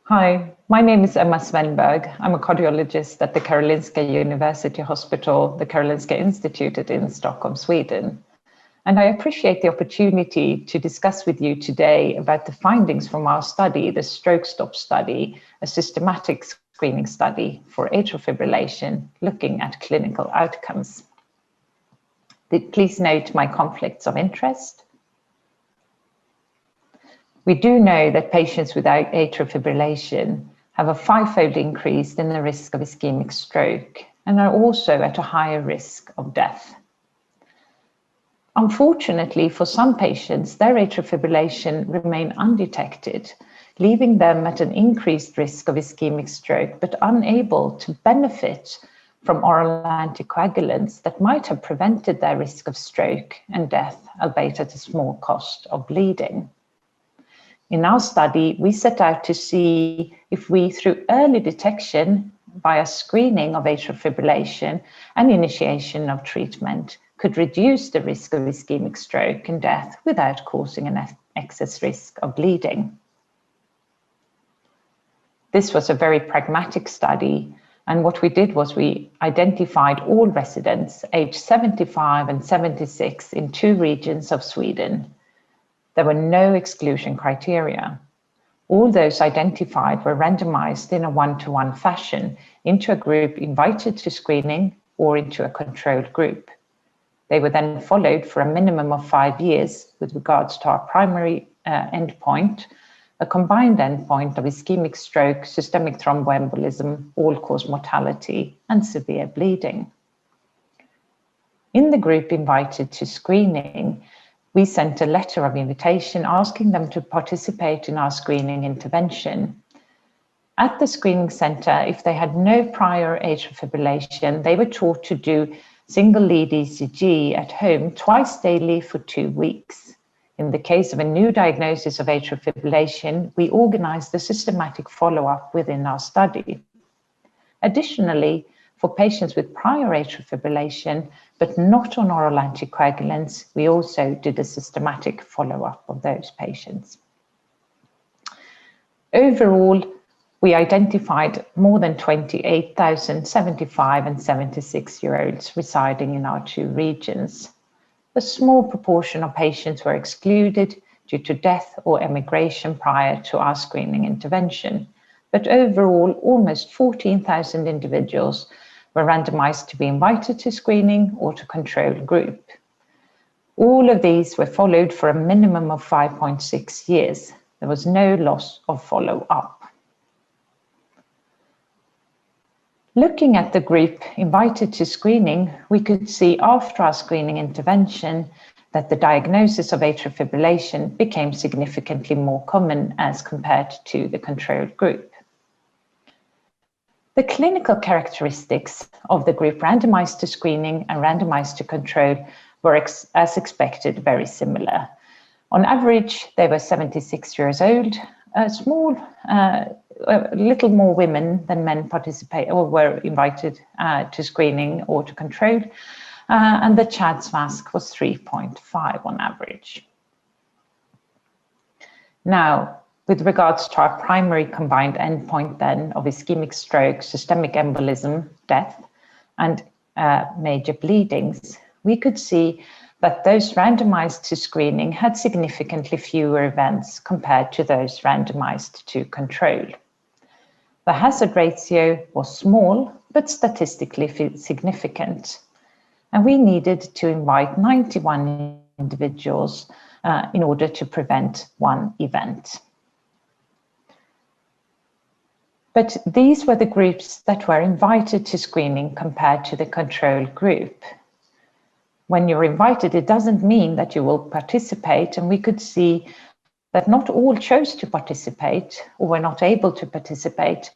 Hi, my name is Emma Svennberg. I'm a cardiologist at the Karolinska University Hospital, the Karolinska Institute in Stockholm, Sweden. And I appreciate the opportunity to discuss with you today about the findings from our study, the STROKESTOP study, a systematic screening study for atrial fibrillation, looking at clinical outcomes. Please note my conflicts of interest. We do know that patients with atrial fibrillation have a five-fold increase in the risk of ischemic stroke and are also at a higher risk of death. Unfortunately, for some patients, their atrial fibrillation remain undetected, leaving them at an increased risk of ischemic stroke, but unable to benefit from oral anticoagulants that might have prevented their risk of stroke and death, albeit at a small cost of bleeding. In our study, we set out to see if we, through early detection via screening of atrial fibrillation and initiation of treatment, could reduce the risk of ischemic stroke and death without causing an excess risk of bleeding. This was a very pragmatic study, and what we did was we identified all residents aged 75 and 76 in 2 regions of Sweden. There were no exclusion criteria. All those identified were randomized in a 1-to-1 fashion into a group invited to screening or into a controlled group. They were then followed for a minimum of 5 years with regards to our primary endpoint, a combined endpoint of ischemic stroke, systemic thromboembolism, all-cause mortality, and severe bleeding. In the group invited to screening, we sent a letter of invitation asking them to participate in our screening intervention. At the screening center, if they had no prior atrial fibrillation, they were taught to do single lead ECG at home twice daily for 2 weeks. In the case of a new diagnosis of atrial fibrillation, we organized the systematic follow-up within our study. Additionally, for patients with prior atrial fibrillation, but not on oral anticoagulants, we also did a systematic follow-up of those patients. Overall, we identified more than 28,000 75 and 76-year-olds residing in our 2 regions. A small proportion of patients were excluded due to death or emigration prior to our screening intervention, but overall, almost 14,000 individuals were randomized to be invited to screening or to control group. All of these were followed for a minimum of 5.6 years. There was no loss of follow-up. Looking at the group invited to screening, we could see after our screening intervention that the diagnosis of atrial fibrillation became significantly more common as compared to the controlled group. The clinical characteristics of the group randomized to screening and randomized to control were, as expected, very similar. On average, they were 76 years old, a little more women than men participate or were invited to screening or to control, and the CHA2DS2-VASc was 3.5 on average. Now, with regards to our primary combined endpoint then of ischemic stroke, systemic embolism, death, and major bleedings, we could see that those randomized to screening had significantly fewer events compared to those randomized to control. The hazard ratio was small, but statistically significant, and we needed to invite 91 individuals in order to prevent 1 event. But these were the groups that were invited to screening compared to the control group. When you're invited, it doesn't mean that you will participate, and we could see that not all chose to participate or were not able to participate,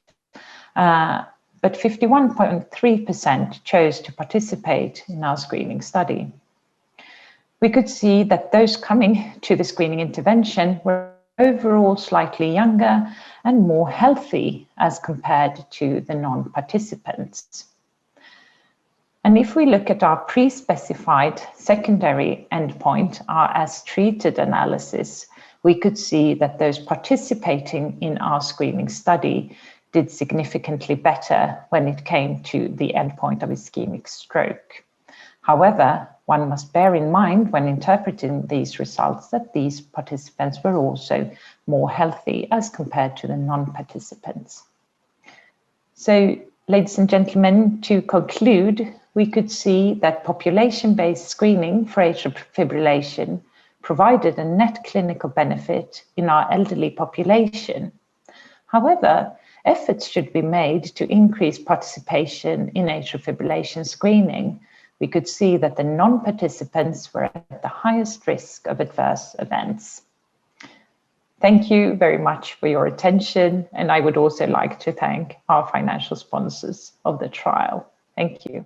but 51.3% chose to participate in our screening study. We could see that those coming to the screening intervention were overall slightly younger and more healthy as compared to the non-participants. And if we look at our pre-specified secondary endpoint, our as treated analysis, we could see that those participating in our screening study did significantly better when it came to the endpoint of ischemic stroke. However, one must bear in mind when interpreting these results that these participants were also more healthy as compared to the non-participants. So, ladies and gentlemen, to conclude, we could see that population-based screening for atrial fibrillation provided a net clinical benefit in our elderly population. However, efforts should be made to increase participation in atrial fibrillation screening. We could see that the non-participants were at the highest risk of adverse events. Thank you very much for your attention, and I would also like to thank our financial sponsors of the trial. Thank you.